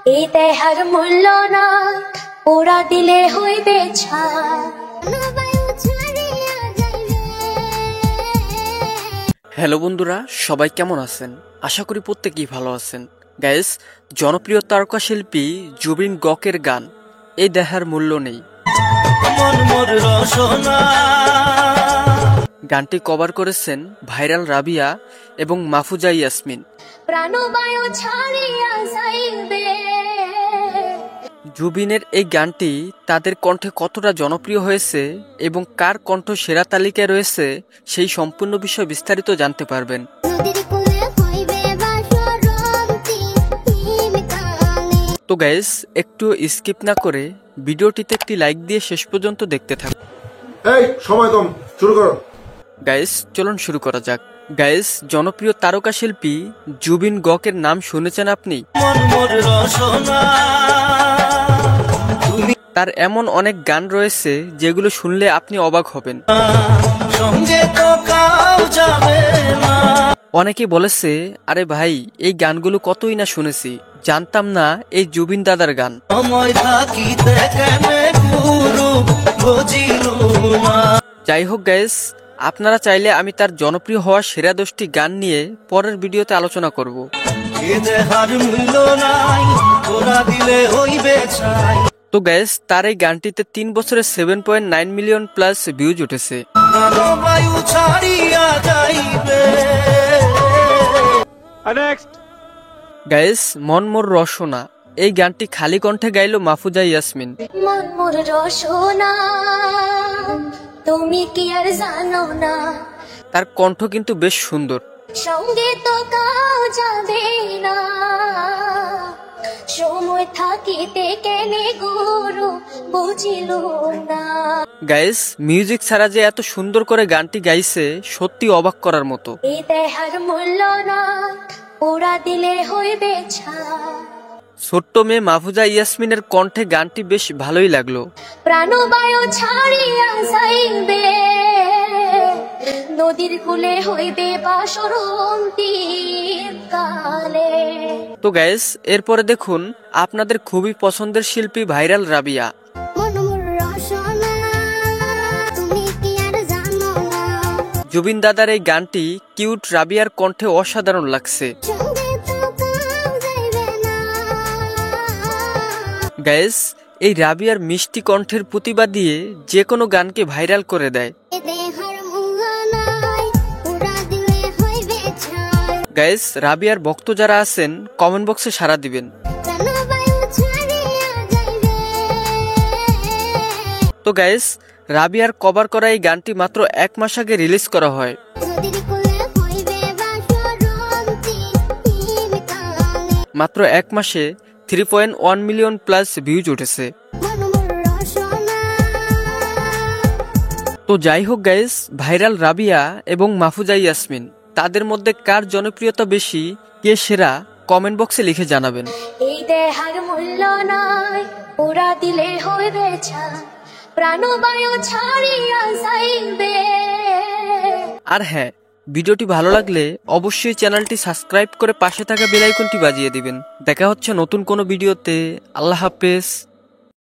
এই দেহার মূল্য নাই, পোড়া দিলে হইবে ছাই। হ্যালো বন্ধুরা, সবাই কেমন আছেন? আশা করি প্রত্যেকেই ভালো আছেন। গাইস, জনপ্রিয় তারকা শিল্পী জুবিন গকের গান এই দেহার মূল্য নেই গানটি কভার করেছেন ভাইরাল রাবিয়া এবং মাহফুজা ইয়াসমিন। প্রাণবায়ু ছাড়িয়া যাইবে। জুবিনের এই গানটি তাদের কণ্ঠে কতটা জনপ্রিয় হয়েছে এবং কার কণ্ঠ সেরা তালিকায় রয়েছে সেই সম্পূর্ণ বিষয় বিস্তারিত জানতে পারবেন। তো গাইস, একটু স্কিপ না করে ভিডিওটিতে একটি লাইক দিয়ে শেষ পর্যন্ত দেখতে থাকুন। এই সময় কম, শুরু করো। গাইস, চলুন শুরু করা যাক। গাইস, জনপ্রিয় তারকা শিল্পী জুবিন গকের নাম শুনেছেন আপনি? তার এমন অনেক গান রয়েছে যেগুলো শুনলে আপনি অবাক হবেন। অনেকে বলেছে, আরে ভাই, এই গানগুলো কতই না শুনেছি, জানতাম না এই জুবিন দাদার গান। যাই হোক গাইস, আপনারা চাইলে আমি তার জনপ্রিয় হওয়া সেরা 10টি গান নিয়ে পরের ভিডিওতে আলোচনা করব। তো গাইস, তার এই গানটিতে 3 বছরে 7.9 মিলিয়ন প্লাস ভিউজ উঠেছে। গাইস, মন মোর রসনা এই গানটি খালি কণ্ঠে গাইল মাহফুজা ইয়াসমিন। মন মোর রসনা, তুমি কি আর জানো না, তার কণ্ঠ কিন্তু বেশ সুন্দর। সঙ্গে তো কাউ যাবে না, সময় থাকিতে কেনে গুরু বুঝিল না। গাইস, মিউজিক ছাড়া যে এত সুন্দর করে গানটি গাইছে সত্যি অবাক করার মতো। এই দেহার মূল্য নাই, পোড়া দিলে হইবে ছাই। ছোট্ট মেয়ে মাহফুজা ইয়াসমিনের কণ্ঠে গানটি বেশ ভালোই লাগলো। প্রাণবায়ু ছাড়িয়া যাইবে, নদীর কূলে হইবে বাসর অন্তিম কালে। তো গাইস, এরপরে দেখুন আপনাদের খুবই পছন্দের শিল্পী ভাইরাল রাবিয়া। জুবিন দাদার এই গানটি কিউট রাবিয়ার কণ্ঠে অসাধারণ লাগছে। গাইস, এই রাবিয়ার মিষ্টি কণ্ঠের প্রতিভা দিয়ে যে কোনো গানকে ভাইরাল করে দেয়। গাইস, রাবিয়ার ভক্ত যারা আছেন কমেন্ট বক্সে সাড়া দিবেন। তো গাইস, রাবিয়ার কভার করা এই গানটি মাত্র 1 মাস আগে রিলিজ করা হয়। মাত্র 1 মাসে 3.1 মিলিয়ন প্লাস ভিউজ উঠেছে। তো যাই হোক গাইস, ভাইরাল রাবিয়া এবং মাহফুজা ইয়াসমিন তাদের মধ্যে কার জনপ্রিয়তা বেশি, কে সেরা, কমেন্ট বক্সে লিখে জানাবেন। এই দেহার মূল্য নাই, পোড়া দিলে হইবে ছাই। প্রাণবায়ু ছাড়িয়া যাইবে। আর হ্যাঁ, ভিডিওটি ভালো লাগলে অবশ্যই চ্যানেলটি সাবস্ক্রাইব করে পাশে থাকা বেল আইকনটি বাজিয়ে দিবেন। দেখা হচ্ছে নতুন কোনো ভিডিওতে। আল্লাহ হাফেজ।